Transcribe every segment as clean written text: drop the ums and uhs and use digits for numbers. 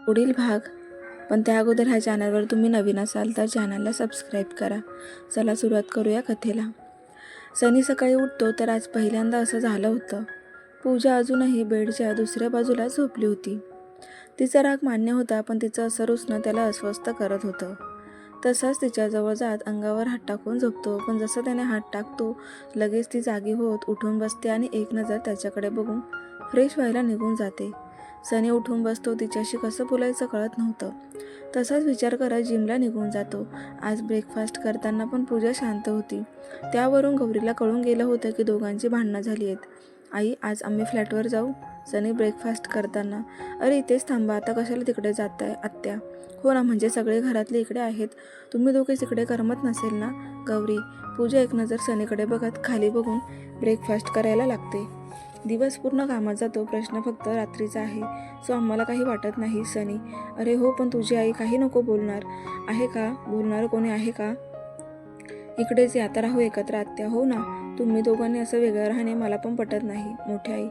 पुढील भाग. पण त्या अगोदर ह्या चॅनलवर तुम्ही नवीन असाल तर चॅनलला सबस्क्राईब करा. चला सुरुवात करूया कथेला. सनी सकाळी उठतो तर आज पहिल्यांदा असं झालं होतं. पूजा अजूनही बेडच्या दुसऱ्या बाजूला झोपली होती. तिचा राग मान्य होता, पण तिचं असं रुसणं त्याला अस्वस्थ करत होतं. तसाच तिच्याजवळ जात अंगावर हात टाकून झोपतो, पण जसं त्याने हात टाकतो लगेच ती जागी होत उठून बसते आणि एक नजर त्याच्याकडे बघून फ्रेश व्हायला निघून जाते. सनी उठून बसतो. तिच्याशी कसं बोलायचं कळत नव्हतं. तसाच विचार करत जिमला निघून जातो. आज ब्रेकफास्ट करताना पण पूजा शांत होती. त्यावरून गौरीला कळून गेलं होतं की दोघांची भांडणं झाली आहेत. आई, आज आम्ही फ्लॅटवर जाऊ? सनी ब्रेकफास्ट करताना. अरे इथेच थांबा, आता कशाला तिकडे जाताय आत्या? हो ना, म्हणजे सगळे घरातले इकडे आहेत, तुम्ही दोघे तिकडे करमत नसेल ना? गौरी. पूजा एक नजर सनीकडे बघत खाली बघून ब्रेकफास्ट करायला लागते. दिवस पूर्ण कामात जातो, प्रश्न फक्त रात्रीचा आहे. सो आम्हाला काही वाटत नाही. सनी. अरे हो, पण तुझी आई काही नको बोलणार आहे का? बोलणार कोणी आहे का? इकडेच या, आता राहू एकत्र आत्या. हो ना, तुम्ही दोघांनी असं वेगळं राहणे मला पण पटत नाही. मोठी आई.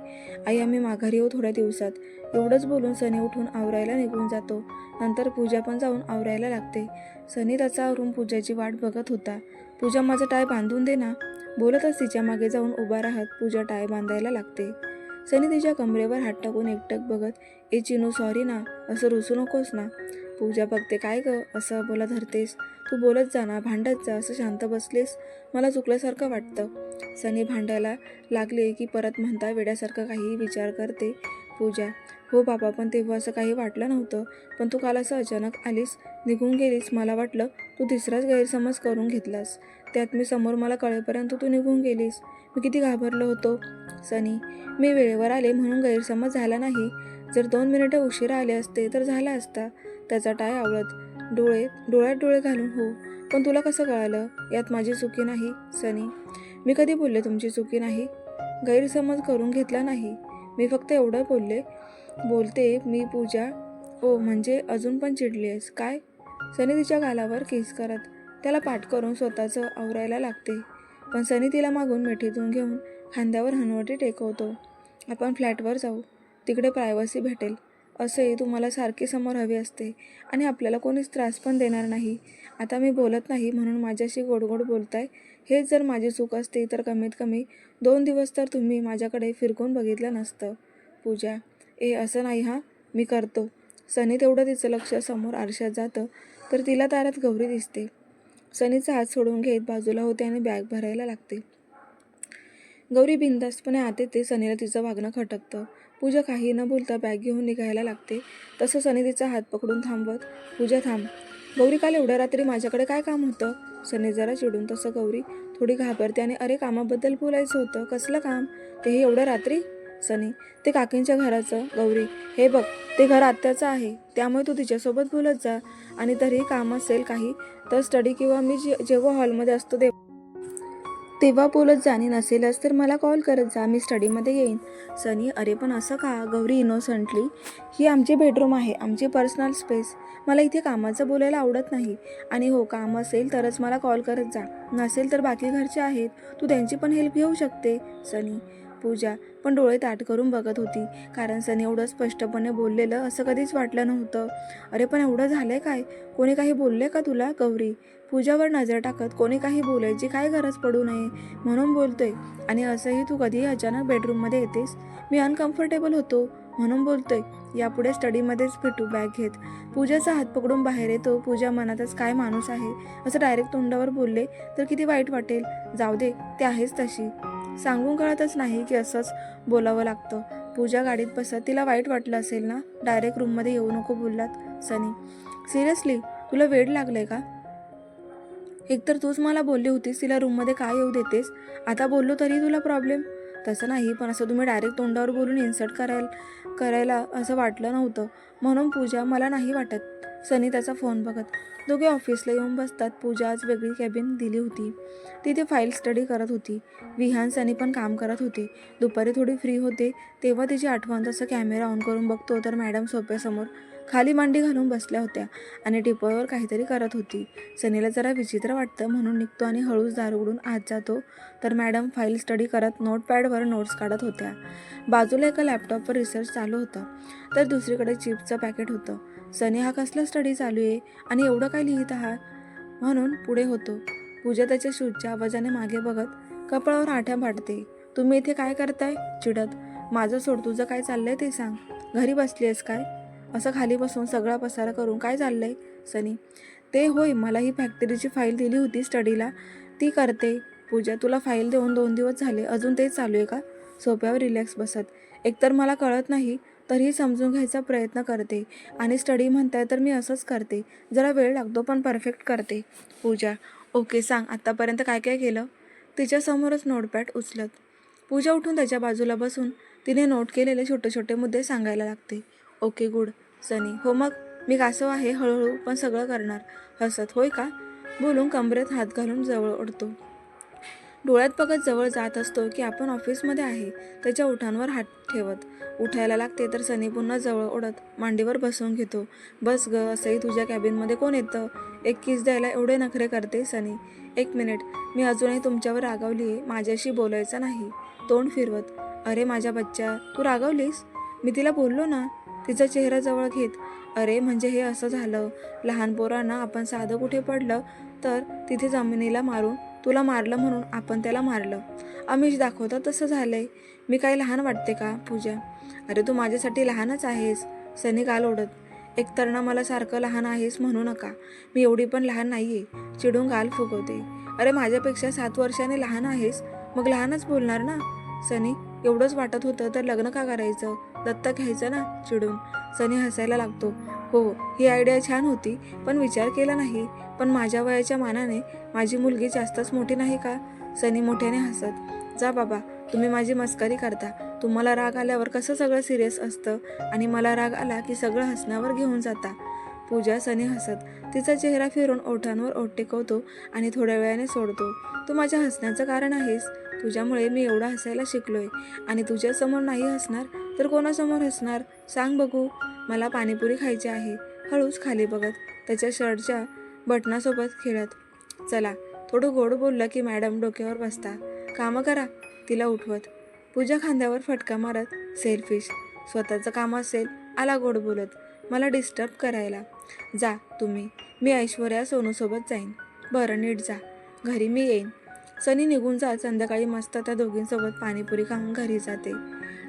आई, आम्ही माघारी येऊ थोड्या दिवसात. एवढंच बोलून सनी उठून आवरायला निघून जातो. नंतर पूजा पण जाऊन आवरायला लागते. सनी त्याचा आवरून पूजाची वाट बघत होता. पूजा, माझा टाय बांधून दे ना. बोलतच तिच्या मागे जाऊन उभा राहत पूजा टाय बांधायला लागते. सनी तिच्या कमरेवर हात टाकून एकटक बघत, ए चिनू, सॉरी ना, असं रुसू नकोस ना. पूजा बघते. काय ग असं बोला धरतेस? तू बोलत जा ना, भांडत जा, असं शांत बसलीस मला चुकल्यासारखं वाटतं. सनी भांडायला लागले की परत म्हणता वेड्यासारखं काहीही विचार करते. पूजा. हो बाबा, पण तेव्हा असं काही वाटलं नव्हतं, पण तू काल असं अचानक आलीस, निघून गेलीस, मला वाटलं तू तिसराच गैरसमज करून घेतलास. त्यात मी समोर मला कळेपर्यंत तू निघून गेलीस. मी किती घाबरलो होतो. सनी. मी वेळेवर आले म्हणून गैरसमज झाला नाही. जर 2 मिनिटं उशिरा आले असते तर झाला असता. त्याचा टाय आवळत डोळ्यात डोळे घालून. हो, पण तुला कसं कळालं? यात माझी चुकी नाही. सनी. मी कधी बोलले तुमची चुकी नाही? गैरसमज करून घेतला नाही. मी फक्त एवढं बोलते मी. पूजा. ओ, म्हणजे अजून पण चिडलीस काय? सनी तिच्या गालावर किस करत त्याला पाठ करून स्वतःचं आवरायला लागते. पण सनी तिला मागून मिठीतून घेऊन खांद्यावर हनवटी टेकवतो. आपण फ्लॅटवर जाऊ, तिकडे प्रायव्हसी भेटेल. असे तुम्हाला सारखी समोर हवी असते आणि आपल्याला कोणीच त्रास पण देणार नाही. आता मी बोलत नाही म्हणून माझ्याशी गोड गोड बोलताय. हेच जर माझी चूक असती तर कमीत कमी 2 दिवस तर तुम्ही माझ्याकडे फिरकून बघितलं नसतं. पूजा. ए असं नाही हां, मी करतो. सनी तेवढं तिचं लक्ष समोर आरशात जातं तर तिला दारात गौरी दिसते. सनीचा हात सोडून घेत बाजूला होते आणि बॅग भरायला लागते. गौरी बिनधास्तपणे आत येते. सनीला तिचं वागणं खटकतं. पूजा काही न बोलता बॅग घेऊन निघायला लागते. तसं सनी तिचा हात पकडून थांबवत. पूजा थांब. गौरी, काल एवढ्या रात्री माझ्याकडे काय काम होतं? सनी जरा चिडून. तसं गौरी थोडी घाबरते आणि अरे कामाबद्दल बोलायचं होतं. कसलं काम? तेही एवढ्या रात्री? सनी. ते काकींच्या घराचं. गौरी. हे बघ, ते घर आत्याचं आहे, त्यामुळे तू तिच्यासोबत बोलत जा. आणि तरीही काम असेल काही तर स्टडी किंवा मी जेव्हा हॉलमध्ये असतो तेव्हा बोलत जा, आणि नसेलच तर मला कॉल करत जा, मी स्टडीमध्ये येईन. सनी. अरे पण असं का? गौरी इनोसंटली. ही आमची बेडरूम आहे, आमची पर्सनल स्पेस. मला इथे कामाचं बोलायला आवडत नाही. आणि हो, काम असेल तरच मला कॉल करत जा, नसेल तर बाकी घरचे आहेत, तू त्यांची पण हेल्प घेऊ शकते. सनी. पूजा पण डोळे ताट करून बघत होती, कारण सनी एवढं स्पष्टपणे बोललेलं असं कधीच वाटलं नव्हतं. अरे पण एवढं झालंय काय? कोणी काही बोलले का तुला? गौरी पूजावर नजर टाकत. कोणी काही बोलायची काय गरज पडू नये म्हणून बोलतोय. आणि असंही तू कधीही अचानक बेडरूममध्ये येतेस. मी अनकम्फर्टेबल होतो म्हणून बोलतोय. यापुढे स्टडीमध्येच भेटू. बॅग घेत पूजाचा हात पकडून बाहेर येतो. पूजा मनातच काय माणूस आहे, असं डायरेक्ट तोंडावर बोलले तर किती वाईट वाटेल. जाऊ दे, ते आहेच तशी. सांगून कळतच नाही की असंच बोलावं लागतं. पूजा गाडीत बसत. तिला वाईट वाटलं असेल ना, डायरेक्ट रूममध्ये येऊ नको बोललात. सनी. सिरियसली तुला वेड लागलंय का? एकतर तूच मला बोलली होतीस तिला रूममध्ये काय येऊ देतेस. आता बोललो तरी तुला प्रॉब्लेम? तसं नाही, पण असं तुम्ही डायरेक्ट तोंडावर बोलून इन्सल्ट करायला असं वाटलं नव्हतं म्हणून. पूजा. मला नाही वाटत. सनी त्याचा फोन बघत. दोघे ऑफिसला येऊन बसतात. पूजा आज वेगळी कॅबिन दिली होती, तिथे फाईल स्टडी करत होती. विहान सनी पण काम करत होते. दुपारी थोडी फ्री होते तेव्हा तिची आठवण. तसं कॅमेरा ऑन करून बघतो तर मॅडम सोफ्यासमोर खाली मांडी घालून बसल्या होत्या आणि टिपॉयवर काहीतरी करत होती. सनीला जरा विचित्र वाटतं म्हणून निघतो आणि हळूच दार उघडून आत जातो तर मॅडम फाईल स्टडी करत नोटपॅडवर नोट्स काढत होत्या. बाजूला एका लॅपटॉपवर रिसर्च चालू होतं तर दुसरीकडे चिप्सचं पॅकेट होतं. सनी हा कसला स्टडी चालू आहे आणि एवढं काय लिहित आहात म्हणून पुढे होतो. पूजा त्याच्या शूजच्या आवाजाने मागे बघत कपाळावर आठ्या भाटते. तुम्ही इथे काय करताय चिडत. माझं सोड, तुझं काय चाललंय ते सांग. घरी बसली आहेस काय? असं खाली बसून सगळा पसारा करून काय चाललंय? सनी: ते होय, मला ही फॅक्टरीची फाईल दिली होती स्टडीला, ती करते. पूजा: तुला फाईल देऊन 2 दिवस झाले, अजून तेच चालू आहे का? सोप्यावर रिलॅक्स बसत. एकतर मला कळत नाही तरीही समजून घ्यायचा प्रयत्न करते आणि स्टडी म्हणताय तर मी असंच करते. जरा वेळ लागतो पण परफेक्ट करते. पूजा: ओके, सांग आत्तापर्यंत काय काय केलं? तिच्यासमोरच नोटपॅड उचलत पूजा उठून त्याच्या बाजूला बसून तिने नोट केलेले छोटे छोटे मुद्दे सांगायला लागते. Okay, good. सनी: हो मग मी कासव आहे, हळूहळू पण सगळं करणार. हसत: होय का? बोलून कमरेत हात घालून जवळ ओढतो. डोळ्यात बघत जवळ जात असतो की आपण ऑफिसमध्ये आहे. त्याच्या ओठांवर हात ठेवत उठायला लागते तर सनी पुन्हा जवळ ओढत मांडीवर बसवून घेतो. बस ग, असंही तुझ्या कॅबिनमध्ये कोण येतं? एक किस द्यायला एवढे नखरे करते. सनी: 1 मिनिट, मी अजूनही तुमच्यावर रागावली आहे, माझ्याशी बोलायचं नाही. तोंड फिरवत: अरे माझ्या बच्चा, तू रागावलीस? मी तिला बोललो ना. तिचा चेहरा जवळ घेत: अरे म्हणजे हे असं झालं, लहान पोरांना आपण साधं कुठे पडलं तर तिथे जमिनीला मारून तुला मारलं म्हणून आपण त्याला मारलं. आमिष दाखवतात तसं झालंय. मी काही लहान वाटते का? पूजा: अरे तू माझ्यासाठी लहानच आहेस. सनी गाल ओढत: एकतर ना मला सारखं लहान आहेस म्हणू नका, मी एवढी पण लहान नाहीये. चिडून गाल फुगवते: अरे माझ्यापेक्षा 7 वर्षाने लहान आहेस, मग लहानच बोलणार ना. सनी: एवढंच वाटत होतं तर लग्न का करायचं, दत्तक घ्यायचं ना. चिडून सनी हसायला लागतो: हो, ही आयडिया छान होती पण विचार केला नाही. पण माझ्या वयाच्या मानाने माझी मुलगी जास्तच मोठी नाही का? सनी मोठ्याने हसत: जा बाबा, तुम्ही माझी मस्करी करता. तुम्हाला राग आल्यावर कसं सगळं सिरियस असतं आणि मला राग आला की सगळं हसण्यावर घेऊन जाता. पूजा: सनी हसत तिचा चेहरा फिरून ओठांवर ओठ टेकवतो आणि थोड्या वेळाने सोडतो. तू माझ्या हसण्याचं कारण आहेस. तुझ्यामुळे मी एवढा हसायला शिकलोय आणि तुझ्यासमोर नाही हसणार तर कोणासमोर हसणार सांग बघू. मला पाणीपुरी खायची आहे. हळूच खाली बघत त्याच्या शर्टच्या बटनासोबत खेळत: चला, थोडं गोड बोललं की मॅडम डोक्यावर बसता. कामं करा. तिला उठवत पूजा खांद्यावर फटका मारत: सेल्फिश. स्वतःचं काम असेल आला गोड बोलत मला डिस्टर्ब करायला. जा तुम्ही, मी ऐश्वर्या सोनूसोबत जाईन. बरं, नीट जा. घरी मी येईन. सनी निघून जात संध्याकाळी मस्त त्या दोघींसोबत पाणीपुरी खाऊन घरी जाते.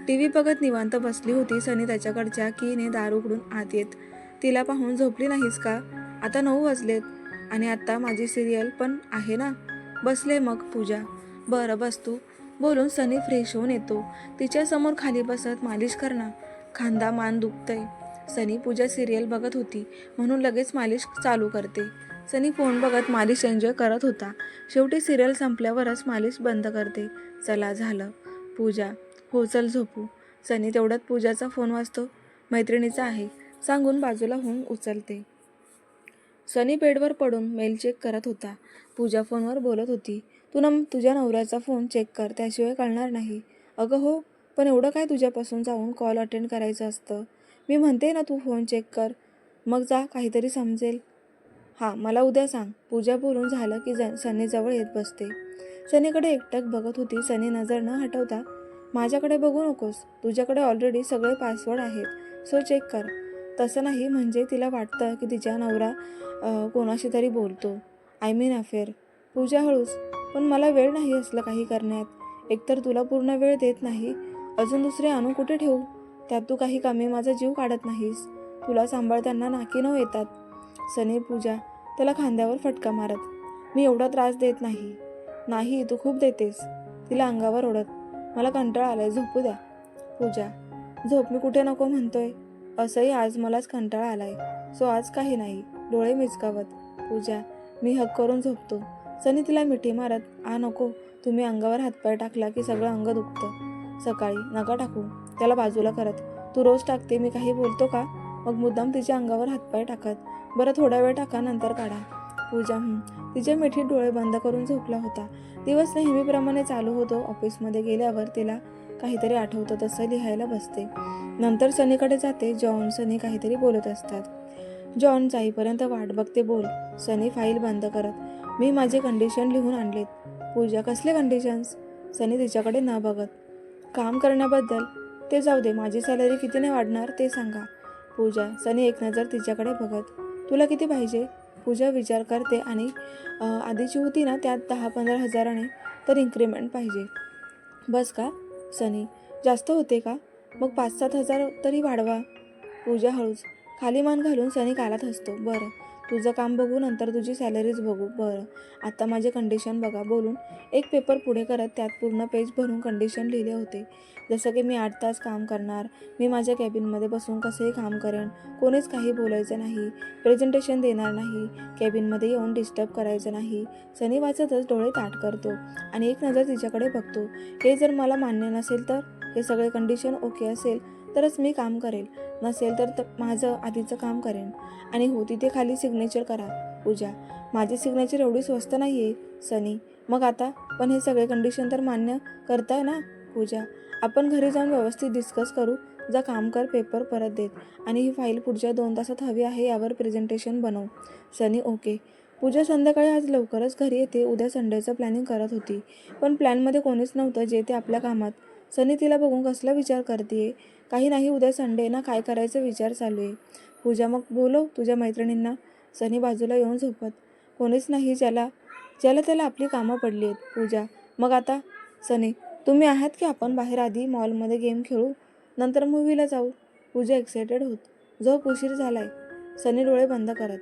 टीव्ही बघत निवांत बसली होती. सनी त्याच्याकडच्या कीने दार उघडून आत येत तिला पाहून: झोपली नाहीस का? आता 9 वाजलेत आणि आता माझी सिरियल पण आहे ना. बसले मग. पूजा: बरं बस तू. बोलून सनी फ्रेश होऊन येतो. तिच्यासमोर खाली बसत मालिश कर ना, खांदा मान दुखतंय. सनी: पूजा सिरियल बघत होती म्हणून लगेच मालिश चालू करते. सनी फोन बघत मालिश एन्जॉय करत होता. शेवटी सिरियल संपल्यावरच मालिश बंद करते. चला, झालं. पूजा: हो, चल झोपू. सनी तेवढ्यात पूजाचा फोन वाजतो. मैत्रिणीचा आहे सांगून बाजूला होऊन उचलते. सनी बेडवर पडून मेल चेक करत होता. पूजा फोनवर बोलत होती: तुझ्या नवऱ्याचा फोन चेक कर, त्याशिवाय कळणार नाही. अगं हो, पण एवढं काय तुझ्यापासून जाऊन कॉल अटेंड करायचं असतं? मी म्हणते ना तू फोन चेक कर, मग जा, काहीतरी समजेल. हां, मला उद्या सांग. पूजा बोलून झालं की सनी जवळ येत बसते. सनीकडे एकटक बघत होती. सनी नजर न हटवता: माझ्याकडे बघू नकोस, तुझ्याकडे ऑलरेडी सगळे पासवर्ड आहेत, सो चेक कर. तसं नाही, म्हणजे तिला वाटतं की तिचा नवरा कोणाशी तरी बोलतो. I mean affair. पूजा हळूच: पण मला वेळ नाही असलं काही करण्यात. एकतर तुला पूर्ण वेळ देत नाही, अजून दुसरे आणू कुठे ठेवू? त्यात तू काही कमी माझा जीव काढत नाहीस. तुला सांभाळताना नाकी नऊ येतात. सनी पूजा त्याला खांद्यावर फटका मारत: मी एवढा त्रास देत नाही. नाही, तू खूप देतेस. तिला अंगावर ओढत: मला कंटाळा आलाय, झोपू द्या. पूजा: झोप मी कुठे नको म्हणतोय. असंही आज मलाच कंटाळा आलाय, सो आज काही नाही. डोळे मिचकावत पूजा: मी हक करून झोपतो. सनी तिला मिठी मारत: नको, तुम्ही अंगावर हातपाय टाकला की सगळं अंग दुखतं. सकाळी नका टाकू. त्याला बाजूला करत: तू रोज टाकते, मी काही बोलतो का? मग मुद्दाम तिच्या अंगावर हातपाय टाकत: बरं, थोडा वेळ टाका, नंतर काढा. पूजा: तिच्या मिठीत डोळे बंद करून झोपला होता. दिवस नेहमीप्रमाणे चालू होतो. ऑफिसमध्ये गेल्यावर तिला काहीतरी आठवतं तसं लिहायला बसते. नंतर सनीकडे जाते. जॉन सनी काहीतरी बोलत असतात. जॉन जाईपर्यंत वाट बघते. बोल. सनी फाईल बंद करत. मी माझे कंडिशन लिहून आणलेत. पूजा, कसले कंडिशन्स? सनी तिच्याकडे न बघत. काम करण्याबद्दल. ते जाऊ दे, माझी सॅलरी कितीने वाढणार ते सांगा. पूजा. सनी एक नजर तिच्याकडे बघत. तुला किती पाहिजे? पूजा विचार करते आणि आधीची होती ना त्यात 10-15 हजाराने तर इन्क्रीमेंट पाहिजे. बस का? सनी. जास्त होते का? मग 5-7 हजार तरी वाढवा. पूजा हळूच. खाली मान घालून सनी गालात हसतो. बरं, तुझं काम बघू, नंतर तुझी सॅलरीज बघू. बरं, आता माझे कंडिशन बघा. बोलून एक पेपर पुढे करत त्यात पूर्ण पेज भरून कंडिशन लिहिले होते. जसं की मी 8 तास काम करणार, मी माझ्या कॅबिनमध्ये बसून कसंही काम करेन, कोणीच काही बोलायचं नाही, प्रेझेंटेशन देणार नाही, कॅबिनमध्ये येऊन डिस्टर्ब करायचं नाही. सनी वाचतच डोळे ताट करतो आणि एक नजर तिच्याकडे बघतो. हे जर मला मान्य नसेल तर? हे सगळे कंडिशन ओके असेल तरच मी काम करेल, नसेल तर माझं आधीचं काम करेन. आणि हो, तिथे खाली सिग्नेचर करा. पूजा. माझी सिग्नेचर एवढी स्वस्त नाही आहे. सनी. मग आता? पण हे सगळे कंडिशन तर मान्य करताय ना? पूजा. आपण घरी जाऊन व्यवस्थित डिस्कस करू. जा, काम कर, पेपर परत देत आणि ही फाईल पुढच्या 2 तासात हवी आहे, यावर प्रेझेंटेशन बनव. सनी. ओके. पूजा संध्याकाळी आज लवकरच घरी येते. उद्या संडेचं प्लॅनिंग करत होती, पण प्लॅनमध्ये कोणीच नव्हतं जे ते आपल्या कामात. सनी तिला बघून कसला विचार करतेय? काही नाही, उद्या संडे ना, काय करायचं विचार चालू आहे. पूजा. मग बोलव तुझ्या मैत्रिणींना. सनी बाजूला येऊन झोपत. कोणीच नाही, ज्याला त्याला आपली कामं पडली आहेत. पूजा. मग आता? सनी. तुम्ही आहात की आपण बाहेर आधी मॉलमध्ये गेम खेळू, नंतर मूव्हीला जाऊ. पूजा एक्सायटेड होत. झोप, उशीर झालाय. सनी डोळे बंद करत.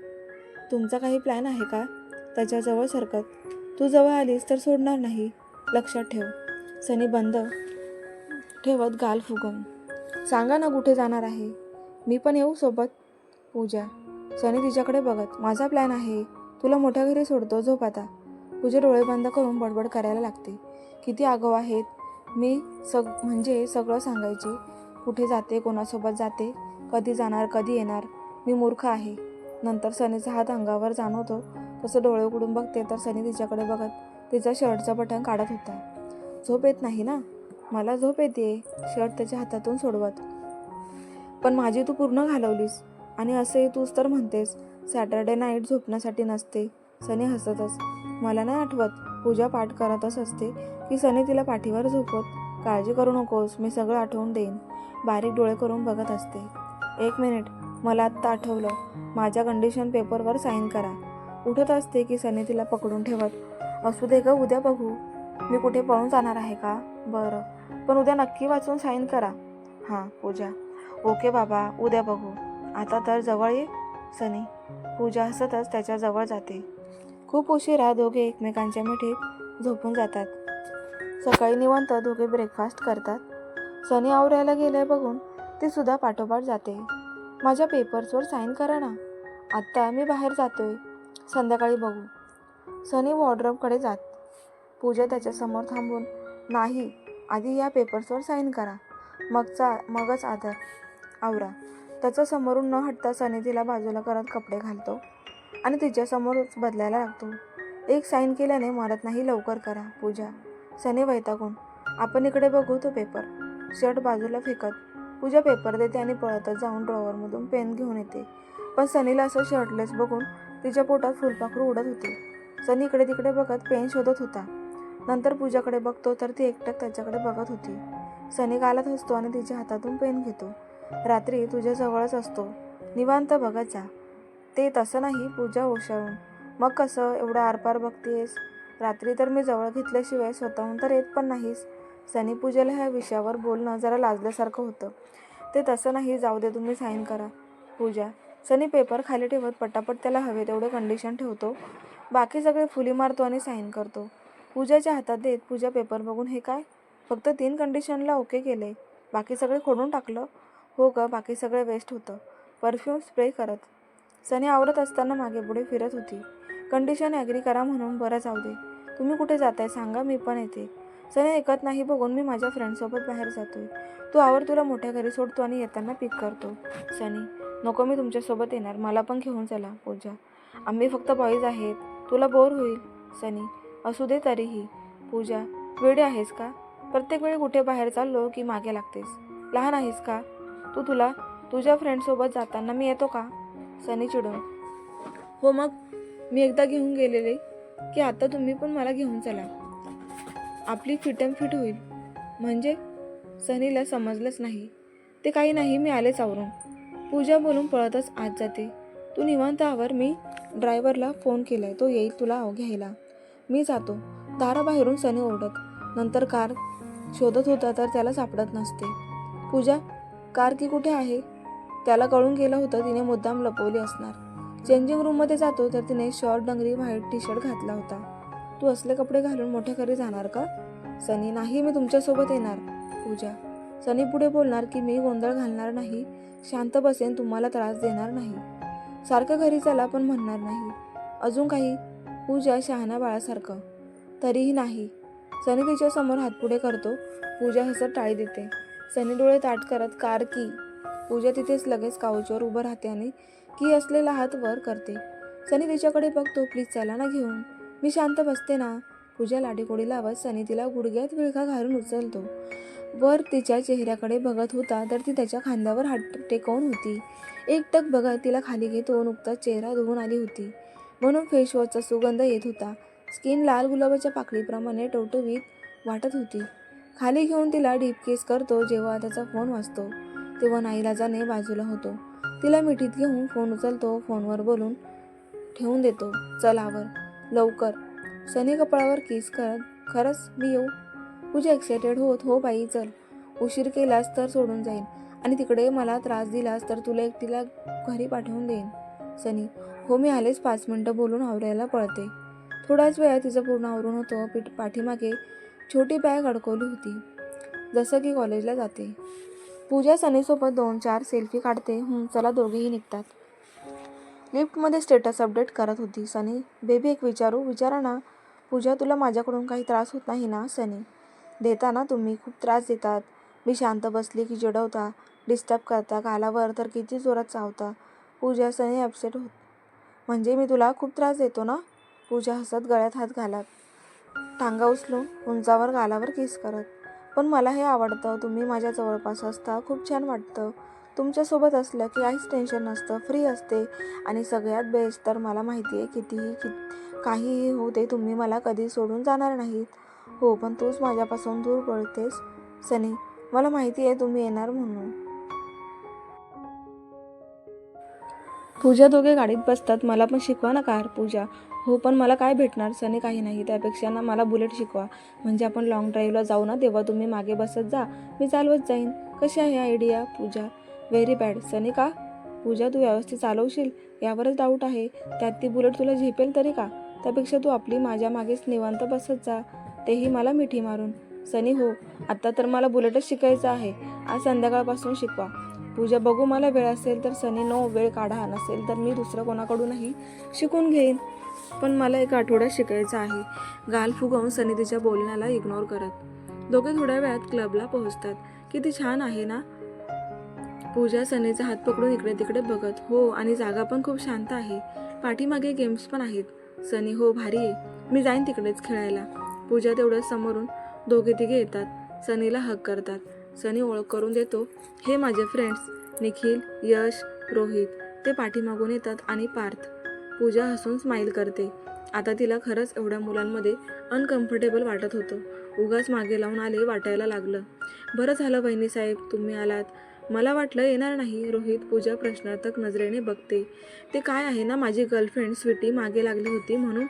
तुमचा काही प्लॅन आहे का? त्याच्याजवळ सरकत. तू जवळ आलीस तर सोडणार नाही, लक्षात ठेव. सनी बंद ठेवत गाल फुगवून. सांगा ना कुठे जाणार आहे? मी पण येऊ सोबत? पूजा. सनी तिच्याकडे बघत. माझा प्लॅन आहे, तुला मोठ्या घरी सोडतो, झोप आता. पूजा डोळे बंद करून बडबड करायला लागते. किती आगाऊ आहेत मी. म्हणजे सगळं सांगायची. कुठे जाते, कोणासोबत जाते, कधी जाणार, कधी येणार. मी मूर्ख आहे. नंतर सनीचा हात अंगावर जाणवतो तसं डोळे उघडून बघते तर सनी तिच्याकडे बघत तिचा शर्टचा बटन काढत होता. झोप येत नाही ना? मला झोप येते. शर्ट त्याच्या हातातून सोडवत. पण माझी तू पूर्ण घालवलीस. आणि असे तूच तर म्हणतेस सॅटर्डे नाईट झोपण्यासाठी नसते. सनी हसतच. मला नाही आठवत. पूजा पाठ करतच असते की सनी तिला पाठीवर झोपत. काळजी करू नकोस, मी सगळं आठवून देईन. बारीक डोळे करून बघत असते. 1 मिनिट, मला आत्ता आठवलं. माझ्या कंडिशन पेपरवर साईन करा. उठत असते की सनी तिला पकडून ठेवत. असू दे ग, उद्या बघू. मी कुठे पळून जाणार आहे का? बरं, पण उद्या नक्की वाचून साईन करा. हां. पूजा. ओके बाबा, उद्या बघू. आता तर जवळ ये. सनी. पूजा हसतच त्याच्या जवळ जाते. खूप उशिरा दोघे एकमेकांच्या मिठीत झोपून जातात. सकाळी निवांत दोघे ब्रेकफास्ट करतात. सनी आवरायला गेले बघून ती सुद्धा पाठोपाठ जाते. माझ्या पेपर्सवर साईन करा ना. आत्ता मी बाहेर जातोय, संध्याकाळी बघू. सनी वॉर्डरोबकडे जात. पूजा त्याच्यासमोर थांबून. नाही, आधी या पेपर्सवर साईन करा, मगच आवरा. त्याच्या समोरून न हटता सनी तिला बाजूला करत कपडे घालतो आणि तिच्यासमोरच बदलायला लागतो. एक साईन केल्याने मरत नाही, लवकर करा. पूजा. सनी वैतागून. आपण इकडे बघू तो पेपर. शर्ट बाजूला फेकत पूजा पेपर देते आणि पळतच जाऊन ड्रॉवरमधून पेन घेऊन येते. पण सनीला असं शर्टलेस बघून तिच्या पोटात फुलपाखरू उडत होते. सनी इकडे तिकडे बघत पेन शोधत होता. नंतर पूजाकडे बघतो तर ती एकटक त्याच्याकडे बघत होती. सनी गालात हसतो आणि तिच्या हातातून पेन घेतो. रात्री तुझ्या जवळच असतो, निवांत बघत जा. ते तसं नाही. पूजा ओशाळून. मग कसं एवढं आरपार बघतेस? रात्री तर मी जवळ घेतल्याशिवाय स्वतःहून तर येत पण नाहीस. सनी. पूजेला ह्या विषयावर बोलणं जरा लाजल्यासारखं होतं. ते तसं नाही, जाऊ दे, तुम्ही साईन करा. पूजा. सनी पेपर खाली ठेवत पटापट त्याला हवे तेवढे कंडिशन ठेवतो. बाकी सगळे फुली मारतो आणि साईन करतो. पूजाच्या हातात देत. पूजा पेपर बघून. हे काय? फक्त 3 कंडिशनला ओके केले, बाकी सगळे खोडून टाकलं? हो ग, बाकी सगळे वेस्ट होतं. परफ्यूम स्प्रे करत सनी आवरत असताना मागे पुढे फिरत होती. कंडिशन ॲग्री करा म्हणून. बरं, जाऊ दे. तुम्ही कुठे जाताय सांगा, मी पण येते. सनी ऐकत नाही बघून. मी माझ्या फ्रेंडसोबत बाहेर जातोय. तू आवर, तुला मोठ्या घरी सोडतो आणि येताना पिक करतो. सनी. नको, मी तुमच्यासोबत येणार, मला पण घेऊन चला. पूजा. आम्ही फक्त बॉईज आहेत, तुला बोर होईल. सनी. असू दे तरीही. पूजा. वेडे आहेस का? प्रत्येक वेळी कुठे बाहेर चाललो की मागे लागतेस. लहान आहेस का तू? तुला तुझ्या फ्रेंडसोबत जाताना मी येतो का? सनी चिडून. हो मग मी एकदा घेऊन गेलेले की आता तुम्ही पण मला घेऊन चला. आपली फिट होईल. म्हणजे सनीला समजलंच नाही. ते काही नाही, मी आलेच आवरून. पूजा बोलून पळतच आत जाते. तू निवांत आवर, मी ड्रायव्हरला फोन केलाय, तो येईल तुला घ्यायला. मी जातो. दाराबाहेरून सनी ओरडत. नंतर कार शोधत होता तर त्याला सापडत नसते. पूजा, कार की कुठे आहे? त्याला कळून गेलं होतं तिने मुद्दाम लपवली असणार. चेंजिंग रूममध्ये जातो तर तिने शॉर्ट डंगरी व्हाईट टी शर्ट घातला होता. तू असले कपडे घालून मोठ्या घरी जाणार का? सनी, नाही, मी तुमच्यासोबत येणार. पूजा, सनी पुढे बोलणार की मी गोंधळ घालणार नाही, शांत बसेन, तुम्हाला त्रास देणार नाही. सारखं घरी चला पण म्हणणार नाही. अजून काही? पूजा शहाण्या बाळासारखं. तरीही नाही. सनी तिच्या समोर हात पुढे करतो. पूजा हसत टाळी देते. सनी डोळे ताट करत, कार की? पूजा तिथेच लगेच काउचवर उभं राहते आणि की असलेला हात वर करते. सनी तिच्याकडे बघतो. प्लीज चला ना घेऊन, मी शांत बसते ना. पूजा लाडीकोडी लावत सनी तिला गुडघ्यात विळखा घालून उचलतो. वर तिच्या चेहऱ्याकडे बघत होता तर ती त्याच्या खांद्यावर हात टेकवून होती. एकटक बघत तिला खाली घेतो. नुकताच चेहरा धुवून आली होती म्हणून फेसवॉशचा सुगंध येत होता. स्किन लाल गुलाबाच्या पाकळीप्रमाणे टवटवीत वाटत होती. खाली घेऊन तिला डीप किस करतो. जेव्हा त्याचा फोन वाजतो तेव्हा नाईलाजाने बाजूला होतो. तिला मिठीत घेऊन फोन उचलतो. फोनवर बोलून ठेवून देतो. चल आवर लवकर. सनी कपाळावर किस करत, खरंच मी येऊ? पूजा एक्सायटेड होत, हो बाई चल. उशीर केलास तर सोडून जाईन आणि तिकडे मला त्रास दिलास तर तुला एकटीला घरी पाठवून देईन. सनी, हो मी आलेच, 5 मिनिटं बोलून आवरायला पळते. थोड्याच वेळात तिचं पूर्ण आवरून होतं. पाठीमागे छोटी बॅग अडकवली होती, जसं की कॉलेजला जाते. पूजा सनीसोबत 2-4 सेल्फी काढते. चला, दोघेही निघतात. लिफ्टमध्ये स्टेटस अपडेट करत होती. सनी, बेबी एक विचारू? विचारा ना. पूजा, तुला माझ्याकडून काही त्रास होत नाही ना? सनी, देता ना तुम्ही, खूप त्रास देतात. मी शांत बसली की चिडवता, डिस्टर्ब करता, गालावर तर किती जोरात चावता. पूजा, सनी अपसेट होत. म्हणजे मी तुला खूप त्रास देतो ना? पूजा हसत गळ्यात हात घालत, टांगा उचलून उंचावर गालावर किस करत. पण मला हे आवडतं, तुम्ही माझ्या जवळपास असता खूप छान वाटतं. तुमच्यासोबत असलं की काहीच टेन्शन नसतं, फ्री असते. आणि सगळ्यात बेस्ट तर मला माहिती आहे काहीही होते तुम्ही मला कधी सोडून जाणार नाहीत. हो, पण तूच माझ्यापासून दूर पळतेस. सनी, मला माहिती आहे तुम्ही येणार म्हणून. पूजा, दोघे गाडीत बसतात. मला पण शिकवा ना कार. पूजा, हो पण मला काय भेटणार? सनी, काही नाही, त्यापेक्षा ना मला बुलेट शिकवा, म्हणजे आपण लॉंग ड्राईव्हला जाऊ ना तेव्हा तुम्ही मागे बसत जा, मी चालवत जाईन. कशी आहे आयडिया? पूजा, व्हेरी बॅड. सनी, का? पूजा, तू व्यवस्थित चालवशील यावरच डाऊट आहे. त्यात ती बुलेट तुला झेपेल तरी का? त्यापेक्षा तू आपली माझ्या मागेच निवांत बसत जा, तेही मला मिठी मारून. सनी, हो, आत्ता तर मला बुलेटच शिकायचं आहे, आज संध्याकाळपासून शिकवा. पूजा, बघू, मला वेळ असेल तर. सनी, नो, वेळ काढा, नसेल तर मी दुसरं कोणाकडूनही शिकून घेईन, पण मला 1 आठवड्यात शिकायचं आहे. गाल फुगवून सनी तिच्या बोलण्याला इग्नोर करत. दोघे थोड्या वेळात क्लबला पोहोचतात. किती छान आहे ना? पूजा सनीचा हात पकडून इकडे तिकडे बघत, हो, आणि जागा पण खूप शांत आहे, पाठीमागे गेम्स पण आहेत. सनी, हो, भारी आहे, मी जाईन तिकडेच खेळायला. पूजा, तेवढ्याच समोरून दोघे तिघे येतात. सनीला हक करतात. सनी ओळख करून देतो, हे माझे फ्रेंड्स, निखिल, यश, रोहित. ते पाठीमागून येतात आणि पार्थ. पूजा हसून स्माईल करते. आता तिला खरंच एवढ्या मुलांमध्ये अनकम्फर्टेबल वाटत होतं. उगाच मागे लावून आले वाटायला लागलं. बरं झालं वहिनीसाहेब तुम्ही आलात, मला वाटलं येणार नाही. रोहित. पूजा प्रश्नार्थक नजरेने बघते. ते काय आहे ना, माझी गर्लफ्रेंड स्वीटी मागे लागली होती म्हणून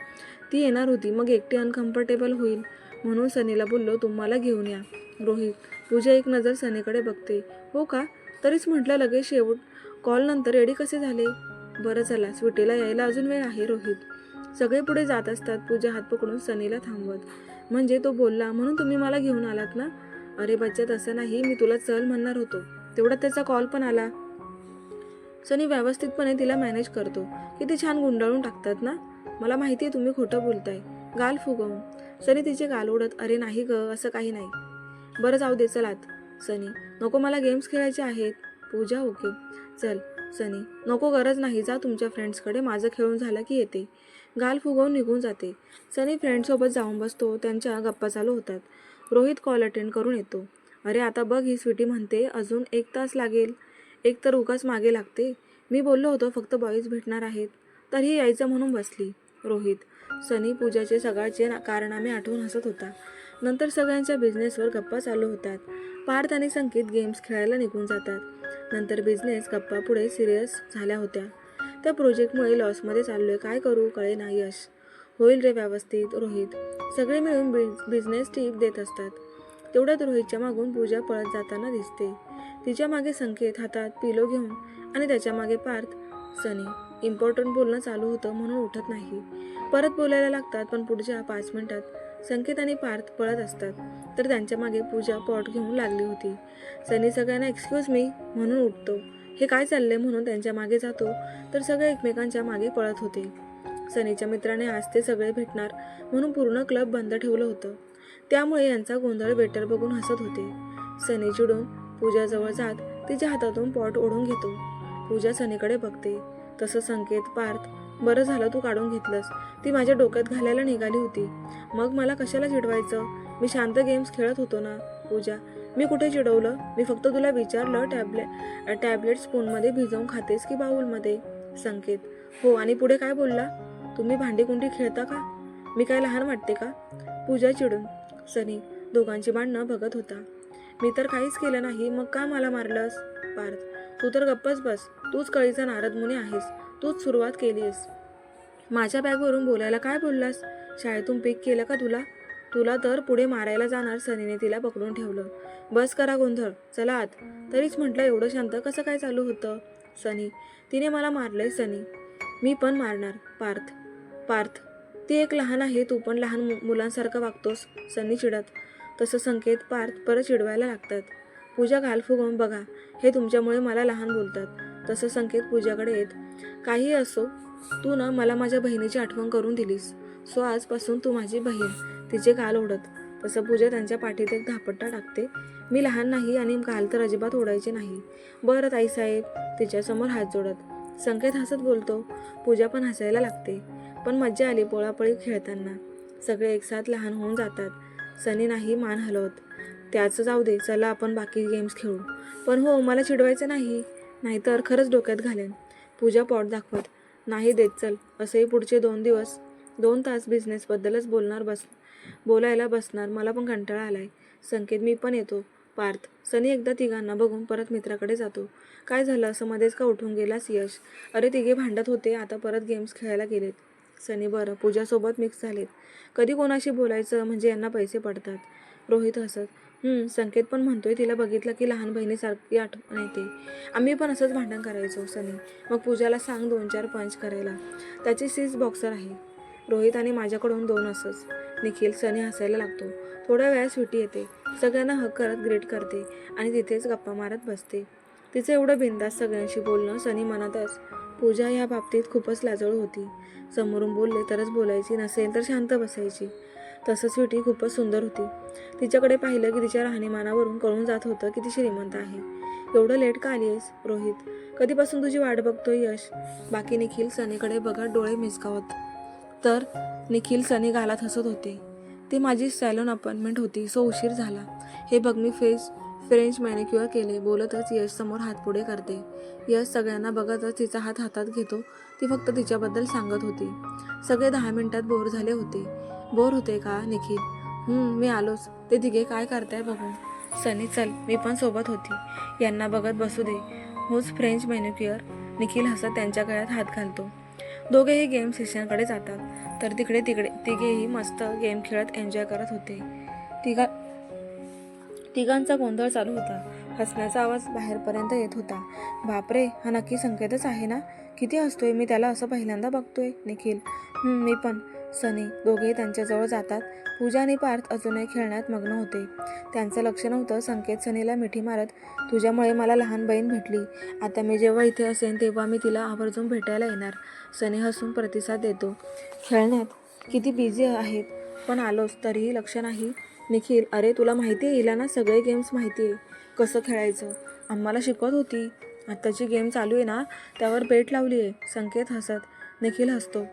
ती येणार होती, मग एकटी अनकम्फर्टेबल होईल म्हणून सनीला बोललो तुम्हाला घेऊन या. रोहित. पूजा एक नजर सनीकडे बघते. हो का? तरीच म्हटलं लगेच शेवट कॉल नंतर रेडी कसे झाले? बरं चला, स्वीटीला यायला अजून वेळ आहे. रोहित. सगळे पुढे जात असतात. पूजा हात पकडून सनीला थांबवत, म्हणजे तो बोलला म्हणून तुम्ही मला घेऊन आलात ना? अरे बच्चा, तसं नाही, मी तुला चल म्हणणार होतो, तेवढ्यात त्याचा कॉल पण आला. सनी व्यवस्थितपणे तिला मॅनेज करतो. किती छान गुंडाळून टाकतात ना? मला माहिती आहे तुम्ही खोटं बोलताय. गाल फुगवून सनी तिचे गाल ओढत, अरे नाही ग, असं काही नाही. बरं जाऊ दे, चलात. सनी, नको, मला गेम्स खेळायचे आहेत. पूजा, ओके चल. सनी, नको, गरज नाही, जा तुमच्या फ्रेंड्सकडे, माझं खेळून झालं की येते. गाल फुगवून निघून जाते. सनी फ्रेंडसोबत जाऊन बसतो. त्यांच्या गप्पा चालू होतात. रोहित कॉल अटेंड करून येतो. अरे आता बघ, ही स्वीटी म्हणते अजून 1 तास लागेल. एक तर उगाच मागे लागते. मी बोललो होतो फक्त बॉईज भेटणार आहेत, तर ही यायचं म्हणून बसली. रोहित. सनी पूजाचे सकाळचे कारनामे आठवून हसत होता. नंतर सगळ्यांच्या बिझनेसवर गप्पा चालू होतात. पार्थ आणि संकेत गेम्स खेळायला निघून जातात. नंतर बिझनेस गप्पा पुढे सिरियस झाल्या होत्या. त्या प्रोजेक्टमुळे लॉसमध्ये चाललोय, काय करू कळे ना. यश. होईल रे व्यवस्थित. रोहित. सगळे मिळून बिझनेस टिप देत असतात. तेवढ्यात रोहितच्या मागून पूजा पळत जाताना दिसते. तिच्या मागे संकेत हातात पिलो घेऊन आणि त्याच्या मागे पार्थ. सनी. इम्पॉर्टंट बोलणं चालू होतं म्हणून उठत नाही. परत बोलायला लागतात, पण पुढच्या 5 मिनिटात संकेत आणि पार्थ पळत असतात. तर त्यांच्या मागे पूजा पॉट घेऊन लागली होती. सनी सगळ्यांना एक्सक्यूज मी म्हणून उठतो. हे काय चाललंय म्हणून त्यांच्या मागे जातो, तर सगळे एकमेकांच्या मागे पळत होते. सनीच्या मित्राने आज ते सगळे भेटणार म्हणून पूर्ण क्लब बंद ठेवलं होतं. त्यामुळे यांचा गोंधळ वेटर बघून हसत होते. सनी चिडून पूजाजवळ जात तिच्या हातातून पॉट ओढून घेतो. पूजा सनीकडे बघते. तसं संकेत. पार्थ. बरं झालं तू काढून घेतलंस. ती माझ्या डोक्यात घालायला निघाली होती. मग मला कशाला चिडवायचं? मी शांत गेम्स खेळत होतो ना. पूजा. मी कुठे चिडवलं? मी फक्त तुला विचारलं टॅबलेट स्पूनमध्ये भिजवून खातेस की बाउलमध्ये. संकेत. हो, आणि पुढे काय बोलला? तुम्ही भांडी-कुंडी खेळता का? मी काय लहान वाटते का? पूजा चिडून. सनी. दोघांची भांडणं बघत होता. मी तर काहीच केलं नाही, मग का मला मारलंस? पार्थ. तू तर गप्पच बस. तूच कळीचा नारद मुनी आहेस. तूच सुरुवात केलीस. माझ्या बॅगवरून बोलायला काय बोललास? शाळेतून पिक केलं का तुला तर पुढे मारायला जाणार. सनीने तिला पकडून ठेवलं. बस करा गोंधळ, चला आत. तरीच म्हटलं एवढं शांत कसं काय चालू होतं? सनी. तिने मला मारलंय सनी. मी पण मारणार. पार्थ. ती एक लहान आहे, तू पण लहान मुलांसारखं वागतोस. सनी चिडत. तसं संकेत. पार्थ परत चिडवायला लागतात. पूजा गाल फुगवून. बघा, हे तुमच्यामुळे मला लहान बोलतात. तसं संकेत पूजाकडे येत. काही असो, तू ना मला माझ्या बहिणीची आठवण करून दिलीस, सो आजपासून तू माझी बहीण. तिचे गाल ओढत. तसं पूजा त्यांच्या पाठीत एक धापट्टा टाकते. मी लहान नाही आणि गाल तर अजिबात ओढायचे नाही. बरं ताईसाहेब. तिच्यासमोर हात जोडत संकेत हसत बोलतो. पूजा पण हसायला लागते. पण मज्जा आली पोळापळी खेळताना. सगळे एकसाथ लहान होऊन जातात. सनी नाही मान हलवत. त्याचं जाऊ दे, चला आपण बाकी गेम्स खेळू. पण हो, मला चिडवायचं नाही, नाहीतर खरंच डोक्यात घालेन. पूजा पॉट दाखवत. नाही देत, चल. असेही पुढचे 2 तास बिझनेसबद्दलच बोलायला बसणार. मला पण कंटाळा आलाय. संकेत. मी पण येतो. पार्थ. सनी एकदा तिघांना बघून परत मित्राकडे जातो. काय झालं, असं मध्येच का उठून गेलास? यश. अरे तिघे भांडत होते, आता परत गेम्स खेळायला गेलेत. सनी. बरं. पूजासोबत मिक्स झालेत. कधी कोणाशी बोलायचं म्हणजे यांना पैसे पडतात. रोहित हसत. संकेत पण म्हणतोय तिला बघितलं की लहान बहिणीसारखी आठवण येते. आम्ही पण असंच भांडण करायचो. सनी. मग पूजाला सांग 2-4 पंच करायला. त्याची 6 बॉक्सर आहे. रोहित. आणि माझ्याकडून 2 असंच. निखिल. सनी हसायला लागतो. थोड्या वेळात स्वीटी येते. सगळ्यांना हक करत ग्रेट करते आणि तिथेच गप्पा मारत बसते. तिचं एवढं बिनधास्त सगळ्यांशी बोलणं. सनी म्हणतच. पूजा ह्या बाबतीत खूपच लाजळू होती. समोरून बोलले तरच बोलायची, नसेल तर शांत बसायची. तसं स्वीटी खूपच सुंदर होती. तिच्याकडे पाहिलं की तिच्या राहणीमानावरून कळून जात होतं की ती श्रीमंत आहे. एवढं लेट का आली आहेस? रोहित. कधीपासून तुझी वाट बघतोय. यश. बाकी. निखिल सनीकडे बघत डोळे मिचकावत. तर निखिल. सनी गालात हसत होते. ती माझी सॅलून अपॉइंटमेंट होती, सो उशीर झाला. हे बघ, मी फ्रेंच मॅनिक्युअर केले. बोलतच यश समोर हात पुढे करते. यश सगळ्यांना बघतच तिचा हात हातात घेतो. ती फक्त तिच्याबद्दल सांगत होती. सगळे 10 मिनिटात बोर झाले होते. बोर होते का? निखिल. मी आलोच. ते तिघे काय करताय बघून. सनी. चल, मी पण सोबत होती. यांना बघत बसू दे. होच फ्रेंच मॅनिक्युअर. निखिल हसत त्यांच्या गळ्यात हात घालतो. दोघेही गेम सेशनकडे जातात. तर तिघेही मस्त गेम खेळत एन्जॉय करत होते. तिघांचा गोंधळ चालू होता. हसण्याचा आवाज बाहेरपर्यंत येत होता. बापरे, हा नक्की संकेतच आहे ना? किती हसतोय, मी त्याला असं पहिल्यांदा बघतोय. निखिल. मी पण. सनी. दोघेही त्यांच्याजवळ जातात. पूजा आणि पार्थ अजूनही खेळण्यात मग्न होते. त्यांचं लक्ष नव्हतं. संकेत सनीला मिठी मारत. तुझ्यामुळे मला लहान बहीण भेटली. आता मी जेव्हा इथे असेन तेव्हा मी तिला आवर्जून भेटायला येणार. सनी हसून प्रतिसाद देतो. खेळण्यात किती बिझी आहेत, पण आलोच तरीही लक्ष नाही. निखिल. अरे तुला माहिती आहे, हिला ना सगळे गेम्स माहिती आहे, कसं खेळायचं. आम्हाला शिकवत होती. आत्ताची गेम चालू आहे ना, त्यावर बेट लावली आहे. संकेत हसत. निखिल हसतो.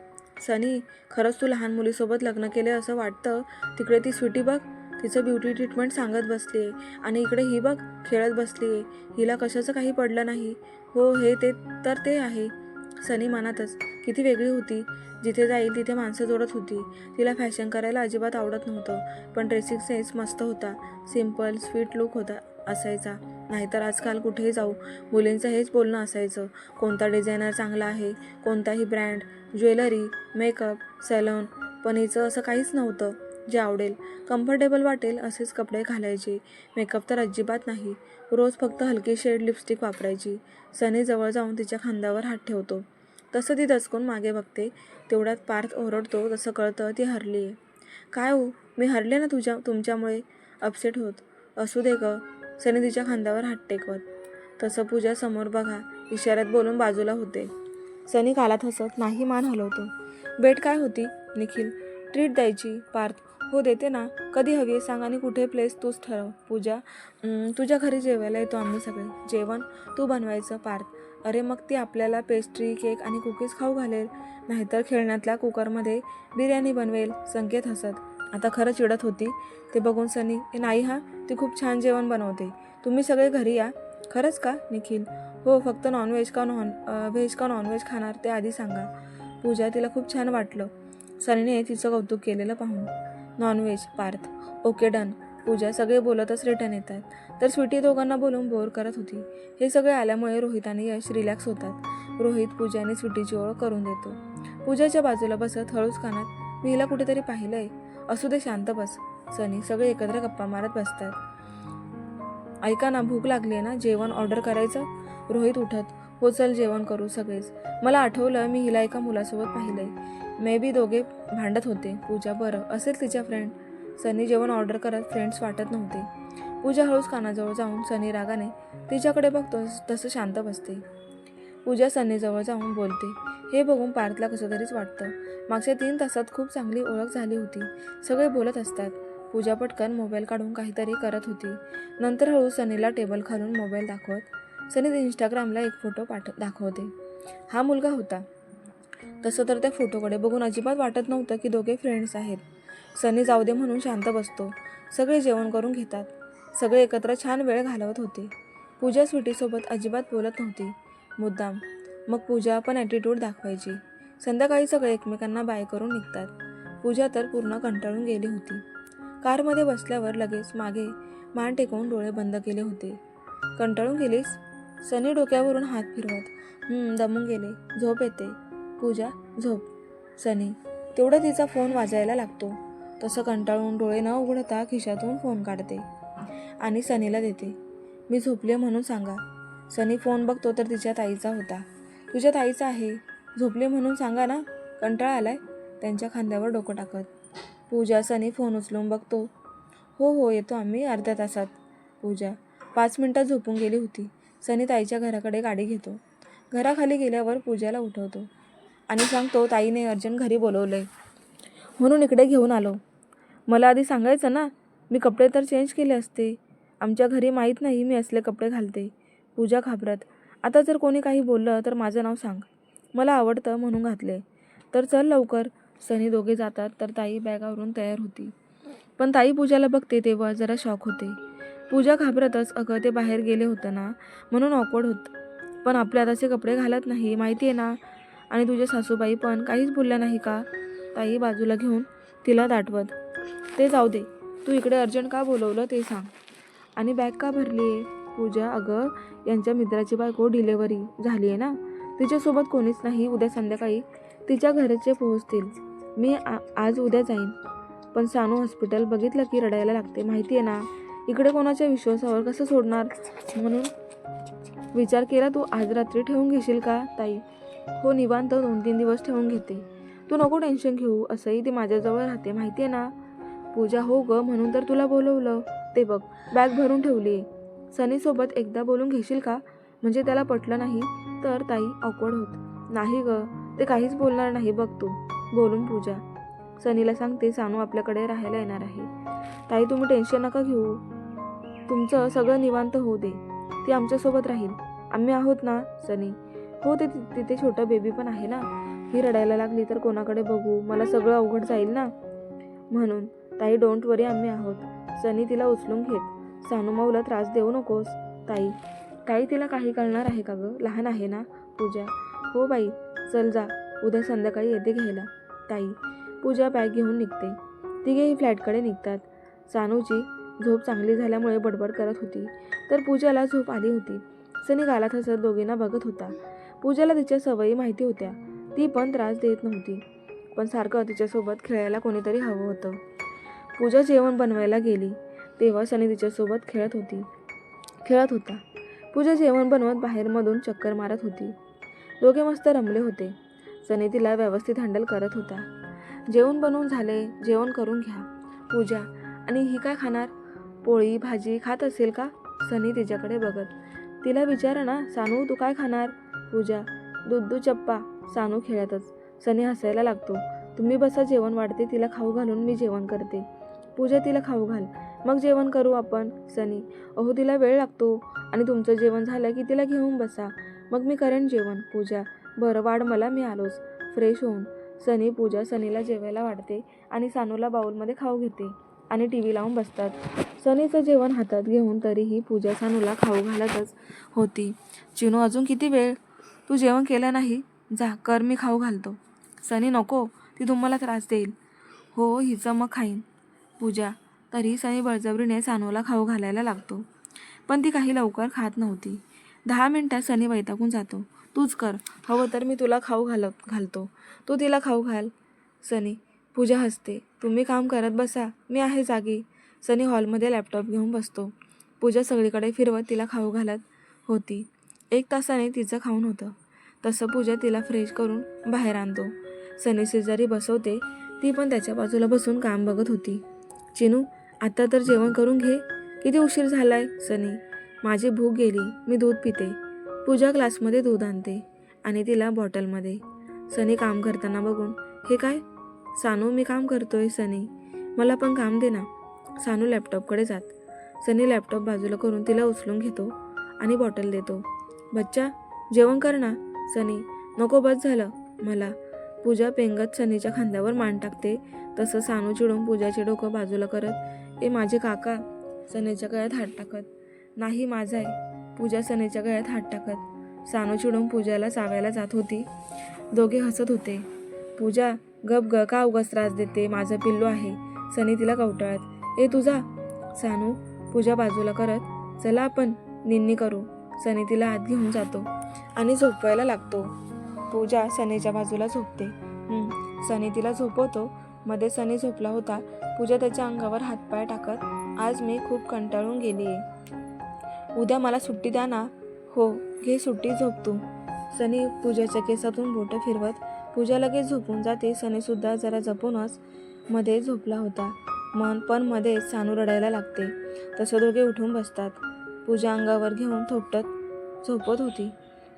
सनी. खरंच तू लहान मुलीसोबत लग्न केले असं वाटतं. तिकडे ती स्वीटी बघ. तिचं ब्युटी ट्रीटमेंट सांगत बसली आहे आणि इकडे ही बघ खेळत बसली आहे. हिला कशाचं काही पडलं नाही. हो हे ते तर ते आहे. सनी मनातच किती वेगळी होती. जिथे जाईल तिथे माणसं जोडत होती. तिला फॅशन करायला अजिबात आवडत नव्हतं, पण ड्रेसिंग सेन्स मस्त होता. सिम्पल स्वीट लुक होता असायचा. नाहीतर आजकाल कुठेही जाऊ मुलींचं हेच बोलणं असायचं, कोणता डिझायनर चांगला आहे, कोणताही ब्रँड, ज्वेलरी, मेकअप, सॅलॉन. पण हिचं असं काहीच नव्हतं. जे आवडेल, कम्फर्टेबल वाटेल असेच कपडे घालायचे. मेकअप तर अजिबात नाही. रोज फक्त हलकी शेड लिपस्टिक वापरायची. सनी जवळ जाऊन तिच्या खांद्यावर हात ठेवतो. तसं ती दचकून मागे बघते. तेवढ्यात पार्थ ओरडतो. तसं कळतं ती हरली आहे. काय हो, मी हरले ना तुमच्यामुळे, अपसेट होत. असू दे गं, सनी तिच्या खांद्यावर हात टेकवत. तसं पूजा समोर बघा इशाऱ्यात बोलून बाजूला होते. सनी गालात हसत नाही मान हलवतो. भेट काय होती निखिल? ट्रीट द्यायची. पार्थ हो देते ना, कधी हवी आहे सांग आणि कुठे प्लेस तूच ठरव. पूजा तुझ्या घरी जेवायला येतो आम्ही सगळे. जेवण तू बनवायचं. पार्थ अरे मग ती आपल्याला पेस्ट्री, केक आणि कुकीज खाऊ घालेल, नाहीतर खेळण्यातल्या कुकरमध्ये बिर्याणी बनवेल. संकेत हसत आता खरं चिडत होती. ते बघून सनी नाही हा, ती खूप छान जेवण बनवते. तुम्ही सगळे घरी या. खरंच का निखिल? हो, फक्त व्हेज का नॉनव्हेज खाणार ते आधी सांगा. पूजा तिला खूप छान वाटलं सनीने तिचं कौतुक केलेलं पाहून. Non veg. Parth okay done. Pooja सगळे बोलतच रिटर्न येतात. तर स्वीटी दोघांना बोलून बोर करत होती. हे सगळे आल्यामुळे रोहित आणि यश रिलॅक्स होतात. रोहित पूजा आणि स्वीटीची ओळख करून देतो. पूजाच्या बाजूला बसत हळूच कानात मी हिला कुठेतरी पाहिलंय. असू दे शांत बस. सनी सगळे एकत्र गप्पा मारत बसतात. ऐका ना, भूक लागली आहे ना, जेवण ऑर्डर करायचं? रोहित उठत हो चल जेवण करू सगळेच. मला आठवलं मी हिला एका मुलासोबत पाहिलंय. मे बी दोघे भांडत होते. पूजा बरं असेल तिच्या फ्रेंड. सनी जेवण ऑर्डर करत फ्रेंड्स वाटत नव्हते. पूजा हळूच कानाजवळ जाऊन सनी रागाने तिच्याकडे बघतो तसं शांत बसते. पूजा सनीजवळ जाऊन बोलते. हे बघून पार्थला कसं तरीच वाटतं. मागच्या 3 तासात खूप चांगली ओळख झाली होती. सगळे बोलत असतात. पूजा पटकन मोबाईल काढून काहीतरी करत होती. नंतर हळू सनीला टेबल खालून मोबाईल दाखवत सनी इंस्टाग्रामला एक फोटो दाखवते. हा मुलगा होता. तसं तर त्या फोटोकडे बघून अजिबात वाटत नव्हतं की दोघे फ्रेंड्स आहेत. सनी जाऊ दे म्हणून शांत बसतो. सगळे जेवण करून घेतात. सगळे एकत्र छान वेळ घालवत होते. पूजा स्वीटीसोबत अजिबात बोलत नव्हती. मुद्दाम. मग पूजा पण ॲटिट्यूड दाखवायची. संध्याकाळी सगळे एकमेकांना बाय करून निघतात. पूजा तर पूर्ण कंटाळून गेली होती. कारमध्ये बसल्यावर लगेच मागे मान टेकवून डोळे बंद केले होते. कंटाळून गेलीस? सनी डोक्यावरून हात फिरवत दमून गेले. झोप येते. पूजा झोप. सनी तेवढं तिचा फोन वाजायला लागतो. तसं कंटाळून डोळे न उघडता खिशातून फोन काढते आणि सनीला देते. मी झोपले म्हणून सांगा. सनी फोन बघतो तर तिच्या ताईचा होता. तुझ्या ताईचा आहे, झोपले म्हणून सांगा ना. कंटाळा आलाय? त्यांच्या खांद्यावर डोकं टाकत. पूजा सनी फोन उचलून बघतो. हो येतो आम्ही अर्ध्या तासात. पूजा 5 मिनिटात झोपून गेली होती. सनी ताईच्या घराकडे गाडी घेतो. घराखाली गेल्यावर पूजाला उठवतो आणि सांगतो ताईने अर्जंट घरी बोलवलंय म्हणून इकडे घेऊन आलो. मला आधी सांगायचं ना, मी कपडे तर चेंज केले असते. आमच्या घरी माहीत नाही मी असले कपडे घालते. पूजा घाबरत आता जर कोणी काही बोललं तर माझं नाव सांग. मला आवडतं म्हणून घातले. तर चल लवकर. सनी दोघे जातात तर ताई बॅगावरून तयार होती. पण ताई पूजाला बघते तेव्हा जरा शॉक होते. पूजा घाबरतच अगं ते बाहेर गेले होतं ना म्हणून ऑकवर्ड होत. पण आपल्यात असे कपडे घालत नाही माहिती आहे ना. आणि तुझ्या सासूबाई पण काहीच बोलल्या नाही का? ताई बाजूला घेऊन तिला दाटवत. ते जाऊ दे, तू इकडे अर्जंट का बोलवलं ते सांग. आणि बॅग का भरली आहे? पूजा अगं यांच्या मित्राची बायको डिलेव्हरी झाली आहे ना, तिच्यासोबत कोणीच नाही. उद्या संध्याकाळी तिच्या घरचे पोहोचतील. मी आज उद्या जाईन. पण सानू हॉस्पिटल बघितलं की रडायला लागते माहिती आहे ना. इकडे कोणाच्या विश्वासावर कसं सोडणार म्हणून विचार केला. तू आज रात्री ठेवून घेशील का? ताई हो निवांत 2-3 दिवस ठेवून घेते. तू नको टेन्शन घेऊ. असंही ती माझ्याजवळ राहते माहिती आहे ना. पूजा हो ग म्हणून तर तुला बोलवलं. ते बघ बॅग भरून ठेवली. सनीसोबत एकदा बोलून घेशील का? म्हणजे त्याला पटलं नाही तर. ताई ऑकवर्ड होत. नाही ग, ते काहीच बोलणार नाही बघ तू. बोलून पूजा सनीला सांगते सानू आपल्याकडे राहायला येणार आहे. ताई तुम्ही टेन्शन नका घेऊ. तुमचं सगळं निवांत होऊ दे. ती आमच्यासोबत राहील. आम्ही आहोत ना. सनी हो ते तिथे छोटा बेबी पण आहे ना. ही रडायला लागली तर कोणाकडे बघू? मला सगळं अवघड जाईल ना. म्हणून ताई डोंट वरी आम्ही आहोत. सनी तिला उचलून घेत. सानू माऊला त्रास देऊ नकोस. ताई तिला काही कळणार आहे का गं? लहान आहे ना. पूजा, हो बाई, चल जा, उद्या संध्याकाळी येते घ्यायला. ताई. पूजा बॅग घेऊन निघते. तिघेही फ्लॅटकडे निघतात. सानूची झोप चांगली झाल्यामुळे बडबड करत होती, तर पूजाला झोप आली होती. सनी गालात हसत दोघींना बघत होता. पूजाला तिच्या सवयी माहिती होत्या. ती पण त्रास देत नव्हती, पण सारखं तिच्यासोबत खेळायला कोणीतरी हवं होतं. पूजा जेवण बनवायला गेली तेव्हा सनी तिच्यासोबत खेळत होता. पूजा जेवण बनवत बाहेरमधून चक्कर मारत होती. दोघे मस्त रमले होते. सनी तिला व्यवस्थित हँडल करत होता. जेवण बनवून झाले, जेवण करून घ्या. पूजा, आणि ही काय खाणार? पोळी भाजी खात असेल का? सनी तिच्याकडे बघत. तिला विचारा ना, सानू तू काय खाणार? पूजा, दुद्धू चप्पा. सानू खेळतच. सनी हसायला लागतो. तुम्ही बसा, जेवण वाढते, तिला खाऊ घालून मी जेवण करते. पूजा, तिला खाऊ घाल, मग जेवण करू आपण. सनी, अहो तिला वेळ लागतो, आणि तुमचं जेवण झालं की तिला घेऊन बसा, मग मी करेन जेवण. पूजा, बरं वाढ मला, मी आलोच फ्रेश होऊन. पूजा सनीला जेवायला वाढते आणि सानूला बाउलमध्ये खाऊ घेते आणि टी व्ही लावून बसतात. सनीचं जेवण हातात घेऊन तरीही पूजा सानूला खाऊ घालतच होती. चिनू, अजून किती वेळ? तू जेवण केलं नाही? जा कर, मी खाऊ घालतो. सनी, नको, ती तुम्हाला त्रास देईल. हो, हिचं मग खाईन. पूजा, तरी सनी बळजबरीने सानूला खाऊ घालायला लागतो, पण ती काही लवकर खात नव्हती. 10 मिनिटात सनी वैतागून जातो. तूच कर, हवं तर मी तुला खाऊ घालतो, तू तिला खाऊ घाल. सनी. पूजा हसते. तुम्ही काम करत बसा, मी आहे जागी. सनी हॉलमध्ये लॅपटॉप घेऊन बसतो. पूजा सगळीकडे फिरवत तिला खाऊ घालत होती. 1 तासाने तिचं खाऊन होतं. तसं पूजा तिला फ्रेश करून बाहेर आणतो. सनी शेजारी बसवते. ती पण त्याच्या बाजूला बसून काम बघत होती. चिनू, आता तर जेवण करून घे, किती उशीर झालाय. सनी, माझी भूक गेली, मी दूध पिते. पूजा ग्लासमध्ये दूध आणते आणि तिला बॉटलमध्ये. सनी काम करताना बघून, हे काय? सानू, मी काम करतोय. सनी, मला पण काम दे ना. सानू लॅपटॉपकडे जात. सनी लॅपटॉप बाजूला करून तिला उचलून घेतो आणि बॉटल देतो. बच्चा, जेवण कर ना. सनी, नको, बस झालं मला. पूजा पेंगत सनीच्या खांद्यावर मान टाकते. तसं सानू चिडून पूजाचे डोकं बाजूला करत, ए माझे काका. सनीच्या गळ्यात हात टाकत. नाही, माझा आहे. पूजा सनीच्या गळ्यात हात टाकत. सानू चिडून पूजाला चावायला जात होती. दोघे हसत होते. पूजा, गप ग, का उगाच त्रास देते, माझं पिल्लू आहे. सनी तिला कवटाळत. ए तुझा. सानू. पूजा बाजूला करत, चला आपण निन्नी करू. सनी तिला आत घेऊन जातो आणि झोपवायला लागतो. पूजा सनीच्या बाजूला झोपते. सनी तिला झोपवतो. मध्ये सनी झोपला होता. पूजा त्याच्या अंगावर हातपाय टाकत, आज मी खूप कंटाळून गेलीये, उद्या मला सुट्टी द्या ना. हो, घे सुट्टी, झोप तू. सनी पूजाच्या केसातून बोटं फिरवत. पूजा लगेच झोपून जाते. सनीसुद्धा जरा जपूनच मध्ये झोपला होता. पण मध्ये सानू रडायला लागते. तसं दोघे उठून बसतात. पूजा अंगावर घेऊन थोपटत झोपत होती,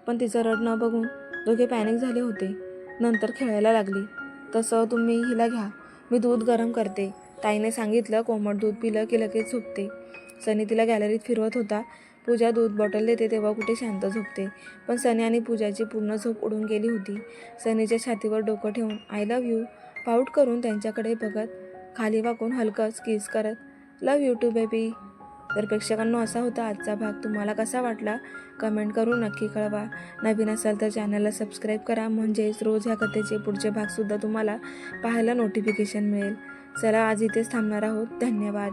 पण तिचं रडणं बघून दोघे पॅनिक झाले होते. नंतर खेळायला लागली. तसं तुम्ही हिला घ्या, मी दूध गरम करते. ताईने सांगितलं, कोमट दूध पिलं की लगेच झोपते. सनी तिला गॅलरीत फिरवत होता. पूजा दूध बॉटल देते तेव्हा कुठे शांत झोपते, पण सनी आणि पूजाची पूर्ण झोप उडून गेली होती. सनीच्या छातीवर डोकं ठेवून आय लव्ह यू पाऊट करून त्यांच्याकडे बघत, खाली वाकून हलकंच किस करत, लव्ह यू टू बेबी. तर प्रेक्षकांनो, असा होता आजचा भाग. तुम्हाला कसा वाटला कमेंट करून नक्की कळवा. नवीन असाल तर चॅनलला सबस्क्राईब करा, म्हणजेच रोज ह्या कथेचे पुढचे भागसुद्धा तुम्हाला पाहायला नोटिफिकेशन मिळेल. चला, आज इथेच थांबणार आहोत. धन्यवाद.